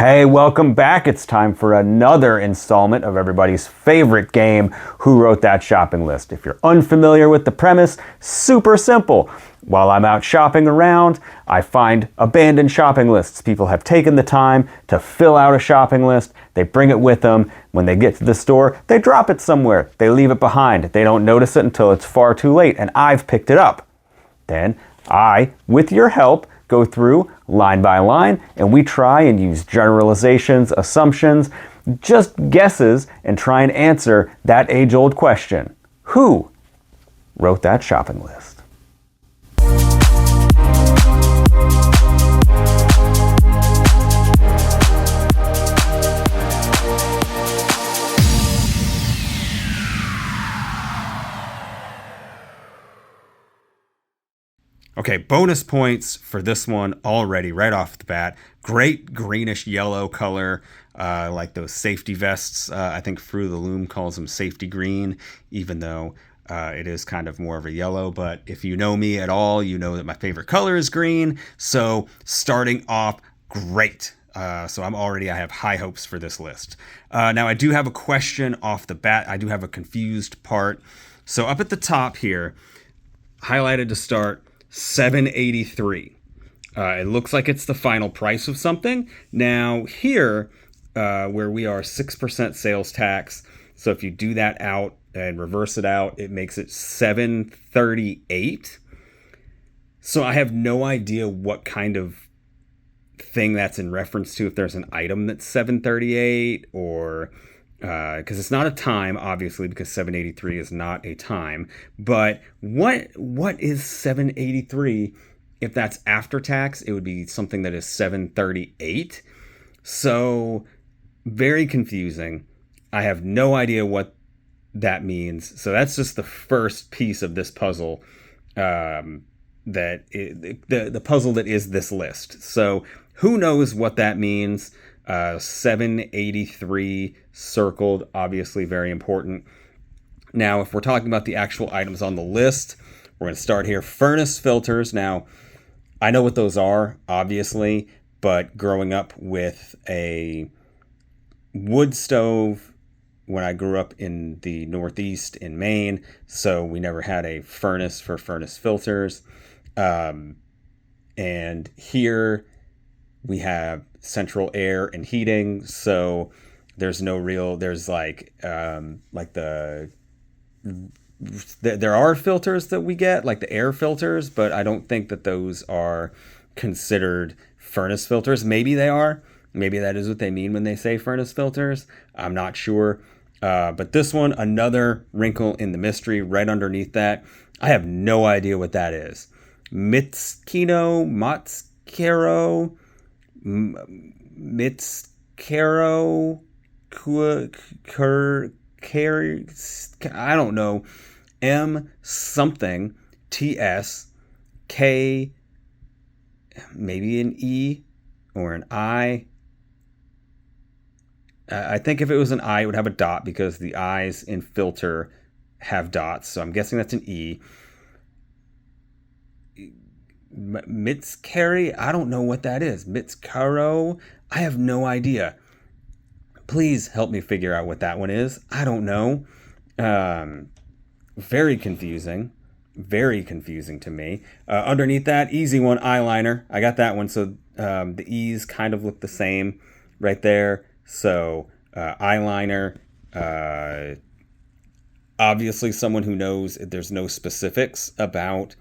Hey, welcome back. It's time for another installment of everybody's favorite game, Who Wrote That Shopping List? If you're unfamiliar with the premise, super simple. While I'm out shopping around, I find abandoned shopping lists. People have taken the time to fill out a shopping list. They bring it with them. When they get to the store, they drop it somewhere. They leave it behind. They don't notice it until it's far too late, and I've picked it up. Then I, with your help, go through line by line, and we try and use generalizations, assumptions, just guesses, and try and answer that age-old question. Who wrote that shopping list? Okay, bonus points for this one already right off the bat. Great greenish yellow color, like those safety vests. I think Fruit of the Loom calls them safety green, even though it is kind of more of a yellow. But if you know me at all, you know that my favorite color is green. So starting off, great. So I have high hopes for this list. Now I do have a question off the bat. I do have a confused part. So up at the top here, highlighted to start, $7.83. It looks like it's the final price of something. Now here, where we are 6% sales tax, so if you do that out and reverse it out, it makes it $7.38. So I have no idea what kind of thing that's in reference to, if there's an item that's $7.38 or... because it's not a time, obviously, because $7.83 is not a time. But what is $7.83? If that's after tax, it would be something that is $7.38. So very confusing. I have no idea what that means. So that's just the first piece of this puzzle. The puzzle that is this list. So who knows what that means? 783 circled, obviously very important. Now, if we're talking about the actual items on the list, we're going to start here. Furnace filters. Now, I know what those are, obviously, but growing up with a wood stove when I grew up in the Northeast in Maine, so we never had a furnace for furnace filters. And here we have central air and heating, so there's there are filters that we get, like the air filters, but I don't think that those are considered furnace filters. Maybe they are. Maybe that is what they mean when they say furnace filters. I'm not sure. But this one, another wrinkle in the mystery right underneath that. I have no idea what that is. Mitskero, I don't know, M something, TS, K, maybe an E or an I. I think if it was an I, it would have a dot because the I's in filter have dots. So I'm guessing that's an E. Mitskeri, I don't know what that is. Mitskaro, I have no idea. Please help me figure out what that one is. I don't know. Very confusing to me. Underneath that, easy one, eyeliner. I got that one. So the E's kind of look the same right there. So eyeliner, obviously someone who knows there's no specifics about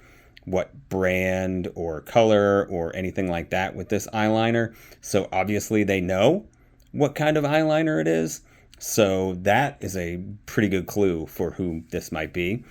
what brand or color or anything like that with this eyeliner. So obviously they know what kind of eyeliner it is. So that is a pretty good clue for who this might be.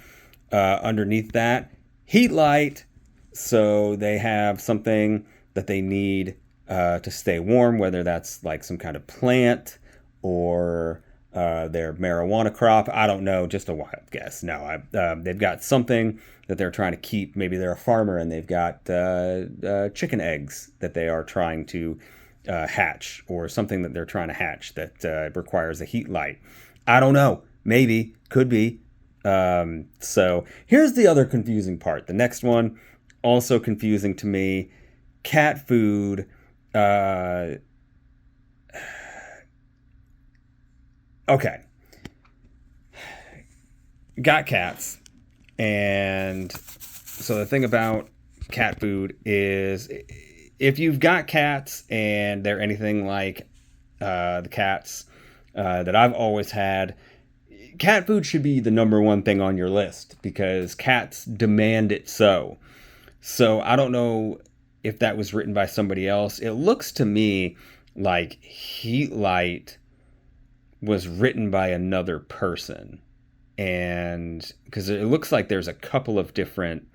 Underneath that, heat light. So they have something that they need to stay warm, whether that's like some kind of plant or their marijuana crop. I don't know, just a wild guess. No, they've got something that they're trying to keep. Maybe they're a farmer and they've got chicken eggs that they are trying to hatch, or something that they're trying to hatch that requires a heat light. I don't know. Maybe. Could be. So here's the other confusing part. The next one, also confusing to me. Cat food. Okay. Got cats. And so the thing about cat food is if you've got cats and they're anything like the cats that I've always had, cat food should be the number one thing on your list because cats demand it so. So I don't know if that was written by somebody else. It looks to me like Heat Light was written by another person. And because it looks like there's a couple of different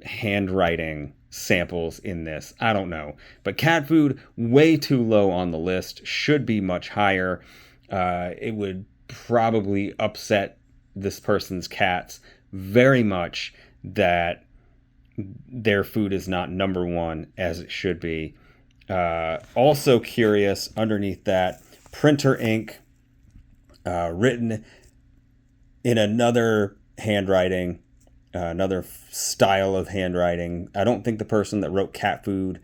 handwriting samples in this. I don't know. But cat food, way too low on the list, should be much higher. It would probably upset this person's cats very much that their food is not number one as it should be. Also curious, underneath that, printer ink, written in another handwriting, another style of handwriting. I don't think the person that wrote cat food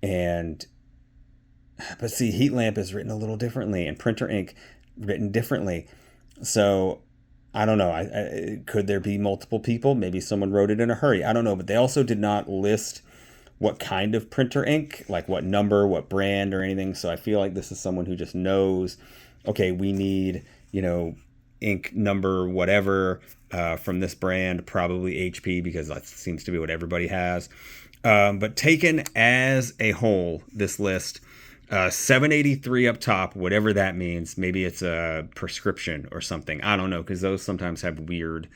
but see, heat lamp is written a little differently and printer ink written differently. So I don't know. Could there be multiple people? Maybe someone wrote it in a hurry. I don't know. But they also did not list what kind of printer ink, like what number, what brand or anything. So I feel like this is someone who just knows, okay, we need, ink number whatever from this brand, probably HP, because that seems to be what everybody has. But taken as a whole, this list, 783 up top, whatever that means. Maybe it's a prescription or something. I don't know, because those sometimes have weird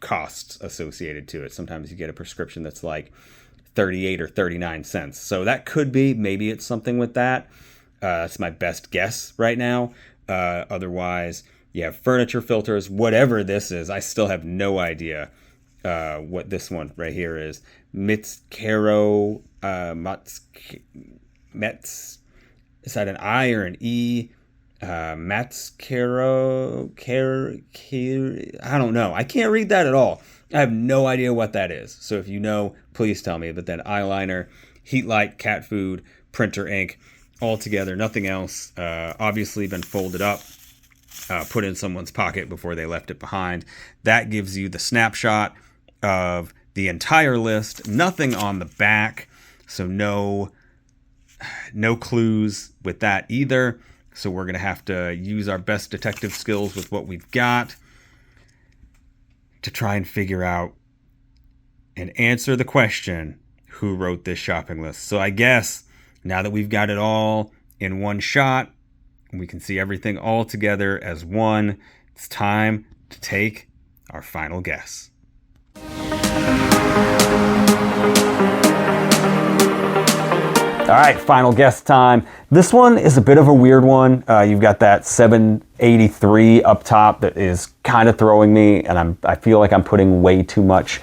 costs associated to it. Sometimes you get a prescription that's like 38 or 39 cents. So that could be, maybe it's something with that. That's my best guess right now. Otherwise, you have furniture filters, whatever this is. I still have no idea what this one right here is. Mitzcaro, Metz, is that an I or an E? Matzcaro, I don't know. I can't read that at all. I have no idea what that is. So if you know, please tell me. But then eyeliner, Heat Light, cat food, printer ink, all together, nothing else. Obviously been folded up, put in someone's pocket before they left it behind. That gives you the snapshot of the entire list. Nothing on the back, so no clues with that either. So we're going to have to use our best detective skills with what we've got to try and figure out and answer the question, who wrote this shopping list? So I guess now that we've got it all in one shot, we can see everything all together as one, it's time to take our final guess. All right, final guess time. This one is a bit of a weird one. You've got that 783 up top that is kind of throwing me, and I feel like I'm putting way too much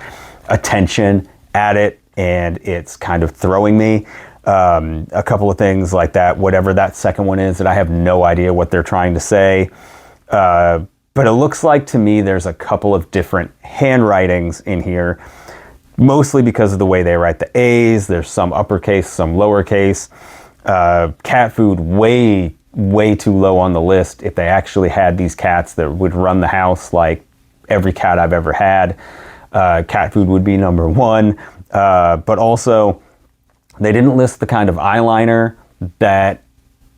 attention at it, and it's kind of throwing me. A couple of things like that, whatever that second one is, that I have no idea what they're trying to say. But it looks like to me there's a couple of different handwritings in here, mostly because of the way they write the A's. There's some uppercase, some lowercase. Cat food, way too low on the list. If they actually had these cats that would run the house like every cat I've ever had, cat food would be number one. But also, they didn't list the kind of eyeliner that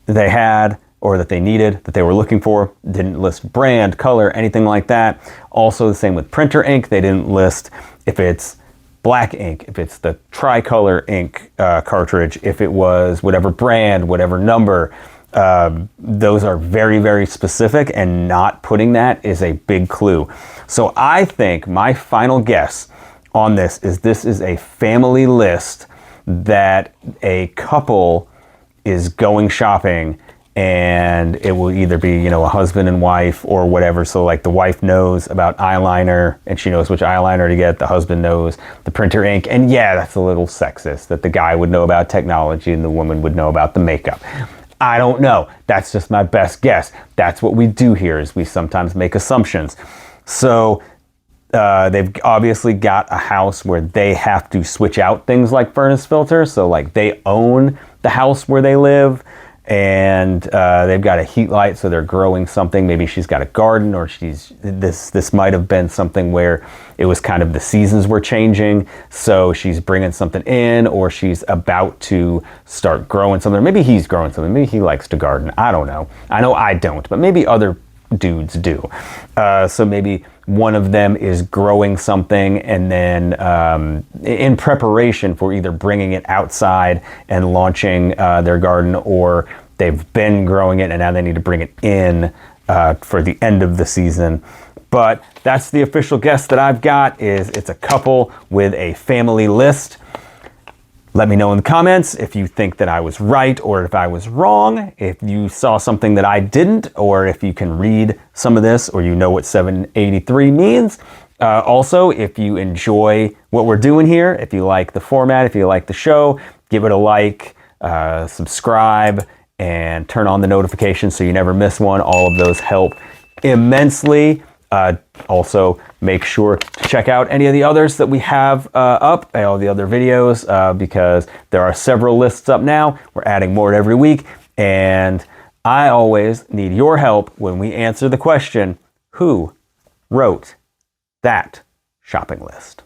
they had or that they needed, that they were looking for. Didn't list brand, color, anything like that. Also the same with printer ink. They didn't list if it's black ink, if it's the tricolor ink cartridge, if it was whatever brand, whatever number. Those are very, very specific, and not putting that is a big clue. So I think my final guess on this is a family list that a couple is going shopping, and it will either be, a husband and wife or whatever. So like the wife knows about eyeliner and she knows which eyeliner to get. The husband knows the printer ink. And yeah, that's a little sexist that the guy would know about technology and the woman would know about the makeup. I don't know. That's just my best guess. That's what we do here, is we sometimes make assumptions. So they've obviously got a house where they have to switch out things like furnace filters. So like they own the house where they live, and they've got a heat light, so they're growing something. Maybe she's got a garden, or this might have been something where it was kind of the seasons were changing, so she's bringing something in, or she's about to start growing something. Maybe he's growing something. Maybe he likes to garden. I don't know. I know I don't, but maybe other dudes do. So maybe one of them is growing something, and then in preparation for either bringing it outside and launching their garden, or they've been growing it and now they need to bring it in for the end of the season. But that's the official guess that I've got. It's a couple with a family list. Let me know in the comments if you think that I was right or if I was wrong, if you saw something that I didn't, or if you can read some of this, or you know what 783 means. Also, if you enjoy what we're doing here, if you like the format, if you like the show, give it a like, subscribe, and turn on the notifications so you never miss one. All of those help immensely. Also, make sure to check out any of the others that we have up, all the other videos, because there are several lists up now. We're adding more every week, and I always need your help when we answer the question, who wrote that shopping list?